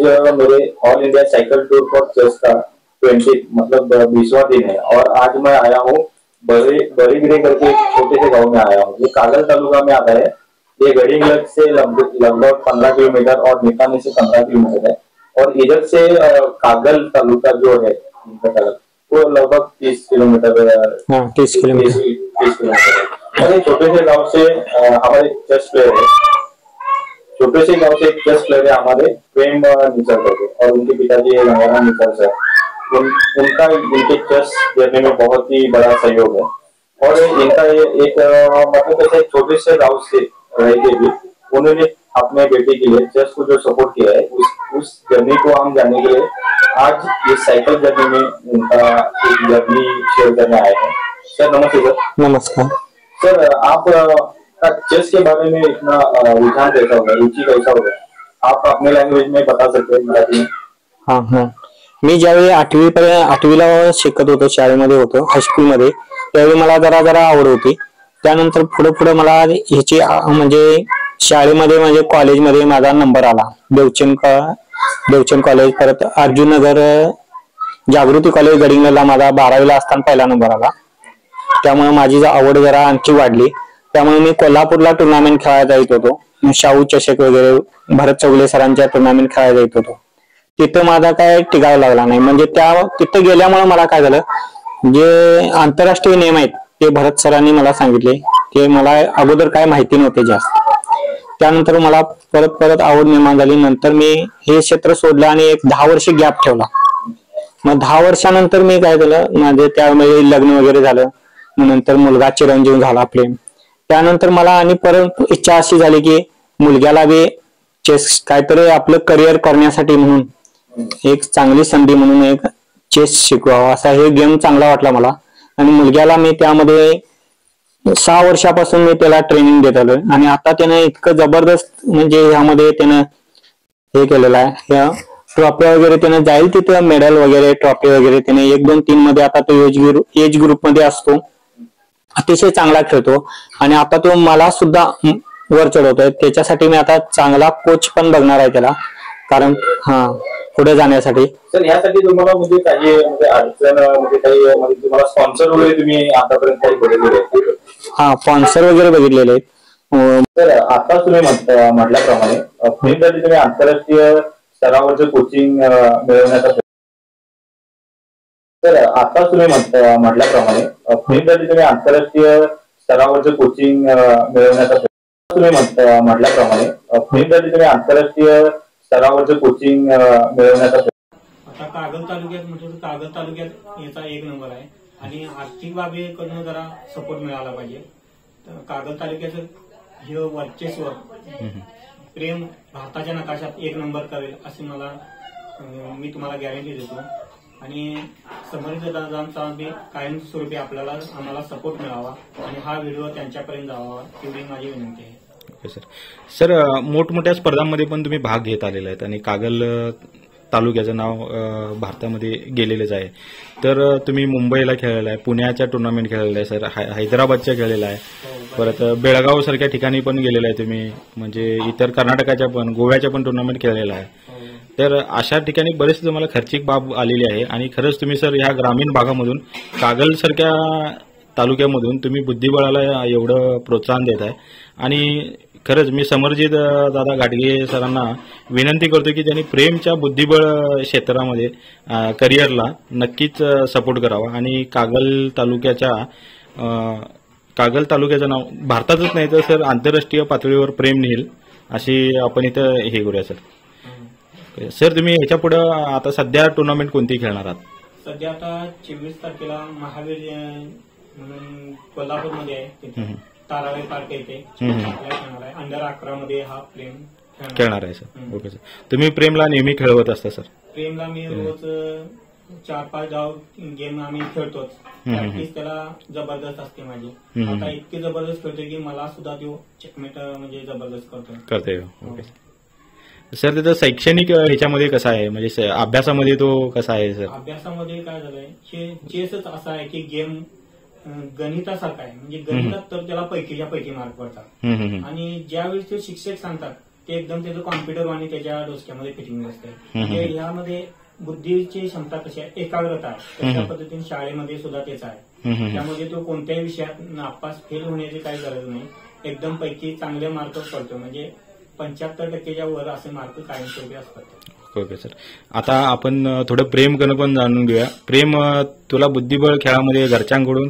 मेरे all India cycle tour for chess का 20 मतलब 20वां दिन है और आज मैं आया हूँ बरीगिरी करके एक छोटे से गांव में आया हूँ। ये कागल तालुका में आता है। ये गढ़ीगलग से लगभग 15 किलोमीटर और निकानी से 15 किलोमीटर है और इधर से कागल तालुका जो है वो लगभग 30 किलोमीटर 30 किलोमीटर है। और छोटे से गाँव से हमारे चेस प्लेयर है, छोटे से गांव से एक चेस प्लेयर है हमारे प्रेम निचल करके और उनके पिताजी है गंगाराम निचल सर। उनका इनके चेस जर्नी में बहुत ही बड़ा सहयोग है और इनका ये एक मतलब कैसे छोटे से गांव से रह के भी उन्होंने अपने बेटे के लिए चेस को जो सपोर्ट किया है उस जर्नी को हम जानने के लिए आज इस साइकिल जर्नी में उनका एक जर्नी शेयर करने आए हैं। सर नमस्ते। सर नमस्कार। सर आप चेस के बारे में इतना रुझान कैसा होगा, रुचि कैसा होगा, आप अपने लैंग्वेज में बता सकते हैं मराठी में? हाँ, मी ज्यावेळी आठवीला शिकत होतो, शाळेमध्ये होतो, हायस्कूलमध्ये, त्यावेळी मला जरा आवड होती। त्यानंतर पुढे मला ह्याची म्हणजे शाळेमध्ये म्हणजे कॉलेजमध्ये माझा नंबर आला। देवचंद कॉलेज, परत अर्जुन नगर जागृती कॉलेज गडिंगलला माझा 12वीला असताना पहिला नंबर आला। त्यामुळे माझी आवड जरा आणखी वाढली। त्यामुळे मी कोल्हापूरला टुर्नामेंट खेळायला जात होतो, शाहू चषक वगैरे भरत चौगले सरांच्या टुर्नामेंट खेळायला जात होतो। तिथं माझा काय टिकाव लागला नाही, म्हणजे तिथं गेल्यामुळे मला काय झालं, जे आंतरराष्ट्रीय नियम आहेत ते भरत सरांनी मला सांगितले, ते मला अगोदर काय माहिती नव्हते जास्त। त्यानंतर मला परत आवड निर्माण झाली। नंतर मी हे क्षेत्र सोडलं आणि एक 10 वर्ष गॅप ठेवला। मग 10 वर्षानंतर मी काय झालं, माझे त्यामध्ये लग्न वगैरे झालं, नंतर मुलगा चिरंजीव झाला प्रेम। त्यानंतर मला आणि परत इच्छा अशी झाली की मुलग्याला बी चेस काहीतरी आपलं करिअर करण्यासाठी म्हणून एक चांगली संधी म्हणून एक चेस शिकवावा, असा हे गेम चांगला वाटला मला। आणि मुलग्याला मी त्यामध्ये 6 वर्षापासून मी त्याला ट्रेनिंग देत आलोय आणि आता त्याने इतकं जबरदस्त म्हणजे ह्यामध्ये त्यानं हे केलेलं आहे। ट्रॉफी वगैरे त्याने जाईल तिथं मेडल वगैरे ट्रॉफी वगैरे त्याने 1, 2, 3 मध्ये आता तो एज ग्रुप मध्ये असतो, अतिशय चांगला खेळतो आणि आता तो मला सुद्धा वर चढवतोय। त्याच्यासाठी मी आता चांगला कोच पण बघणार आहे त्याला, कारण पुढे जाण्यासाठी। सर यासाठी तुम्हाला म्हणजे काही म्हणजे अडचण म्हणजे काही म्हणजे तुम्हाला स्पॉन्सर वगैरे तुम्ही आतापर्यंत काही बघितलेले आहेत? स्पॉन्सर वगैरे बघितलेले आहेत। तर आता तुम्ही म्हटल्याप्रमाणे तुम्ही आंतरराष्ट्रीय स्तरावरचं कोचिंग मिळवण्याचा तर आता तुम्ही म्हटल्याप्रमाणे तुम्ही आंतरराष्ट्रीय स्तरावरचं कोचिंग मिळवण्याचा म्हटल्याप्रमाणे तुम्ही आंतरराष्ट्रीय स्तरावरचं कोचिंग मिळवण्याचा आता कागल तालुक्यात म्हटलं तर कागल तालुक्यात याचा 1 नंबर आहे आणि आर्थिक बाबीकडून जरा सपोर्ट मिळाला पाहिजे। तर कागल तालुक्याचं हे वर्चस्व प्रेम भारताच्या नकाशात 1 नंबर करेल असे मी तुम्हाला गॅरंटी देतो आणि समर्थ दादांचा बी कायमस्वरूपी आम्हाला सपोर्ट मिळावा आणि हा व्हिडिओ त्यांच्यापर्यंत जावा एवढी माझी विनंती आहे। सर मोठमोठ्या स्पर्धांमध्ये पण तुम्ही भाग घेत आलेला आहेत आणि कागल तालुक्याचं नाव भारतामध्ये गेलेलंच आहे। तर तुम्ही मुंबईला खेळलेला आहे, पुण्याच्या टुर्नामेंट खेळलेला आहे, सर हैदराबादच्या खेळलेला आहे, परत बेळगाव सारख्या ठिकाणी पण गेलेला आहे तुम्ही, म्हणजे इतर कर्नाटकाच्या पण गोव्याच्या पण टुर्नामेंट खेळलेला आहे। तर अशा ठिकाणी बरेच तुम्हाला खर्चिक बाब आलेली आहे आणि खरंच तुम्ही सर ह्या ग्रामीण भागामधून कागल सारख्या तालुक्यामधून तुम्ही बुद्धिबळाला एवढं प्रोत्साहन देत आहे आणि खरंच मी समरजित दादा घाटगे सरांना विनंती करतो की त्यांनी प्रेमच्या बुद्धिबळ क्षेत्रामध्ये करिअरला नक्कीच सपोर्ट करावा आणि कागल तालुक्याचं नाव भारतातच नाही तर सर आंतरराष्ट्रीय पातळीवर प्रेम नेईल अशी आपण इथं हे करूया सर। सर तुम्ही ह्याच्या पुढे आता सध्या टुर्नामेंट कोणती खेळणार आहात? सध्या आता 24 तारखेला महावीर म्हणून कोल्हापूरमध्ये आहे, ताराबाई पार्क येथे खेळणार आहे। अंडर 11 मध्ये हा प्रेम खेळणार आहे सर। ओके सर, तुम्ही प्रेमला नेहमी खेळवत असता सर? प्रेमला मी रोज 4-5 गेम आम्ही खेळतोच, प्रॅक्टिस त्याला जबरदस्त असते माझी। आता इतकी जबरदस्त खेळतोय की मला सुद्धा तो चेकमेट म्हणजे जबरदस्त करतोय। ओके सर, त्याचं शैक्षणिक ह्याच्यामध्ये कसं आहे, म्हणजे अभ्यासामध्ये तो कसा आहे सर? अभ्यासामध्ये काय झालंय, चेसच असा आहे की गेम गणितासारखा आहे, म्हणजे गणितात तर त्याला पैकीच्या पैकी मार्क पडतात आणि ज्यावेळेस ते शिक्षक सांगतात ते एकदम त्याचं कॉम्प्युटर आणि त्याच्या डोसक्यामध्ये फिटिंग असते. म्हणजे यामध्ये बुद्धीची क्षमता कशी आहे, एकाग्रता आहे, तशा पद्धतीने शाळेमध्ये सुद्धा तेच आहे. त्यामध्ये तो कोणत्याही विषयात नापास फेल होण्याची काही गरज नाही, एकदम पैकी चांगले मार्क पडतो. म्हणजे 75%च्या वर असे मार्क कायमस्वरूपी असतात. ओके सर, आता आपण थोडं प्रेम करणं पण जाणून घेऊया. प्रेम, तुला बुद्धिबळ खेळामध्ये घरच्यांकडून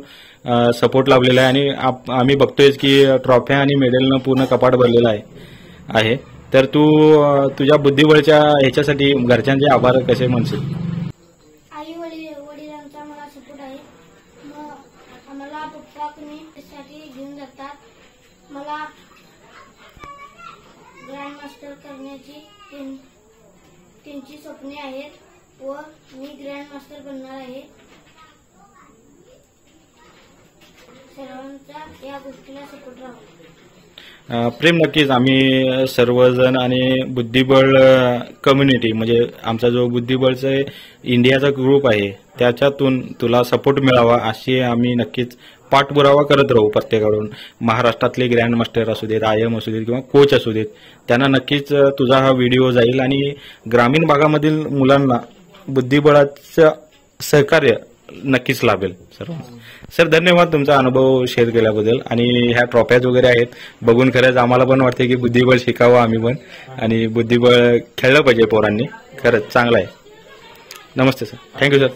सपोर्ट लाभलेला आहे आणि आम्ही बघतोय की ट्रॉफ्या आणि मेडलनं पूर्ण कपाट भरलेलं आहे. तर तू तुझ्या बुद्धिबळच्या ह्याच्यासाठी घरच्यांचे आभार कसे म्हणशील? आई वडिलांचा मला सपोर्ट आहे. मग आम्हाला पप्पा त्यासाठी घेऊन जातात. मला ग्रँड मास्टर करण्याची त्यांची स्वप्ने आहेत व मी ग्रँड मास्टर बनणार आहे. सर्वांचा या गोष्टीला सपोर्ट राहावा. प्रेम, नक्कीच आम्ही सर्वजण आणि बुद्धिबळ कम्युनिटी म्हणजे आमचा जो बुद्धिबळचा इंडियाचा ग्रुप आहे त्याच्यातून तुला सपोर्ट मिळावा अशी आम्ही नक्कीच पाठपुरावा करत राहू. प्रत्येकाकडून महाराष्ट्रातले ग्रँड मास्टर असू देत, IM असू देत किंवा कोच असू देत, त्यांना नक्कीच तुझा हा व्हिडिओ जाईल आणि ग्रामीण भागामधील मुलांना बुद्धिबळाचं सहकार्य नक्कीच लाभेल. सर धन्यवाद तुमचा अनुभव शेअर केल्याबद्दल. आणि ह्या ट्रॉफ्याज वगैरे आहेत बघून खरंच आम्हाला पण वाटते की बुद्धिबळ शिकावं आम्ही पण आणि बुद्धिबळ खेळलं पाहिजे पोरांनी. खरंच चांगलं आहे. नमस्ते सर, थँक्यू सर.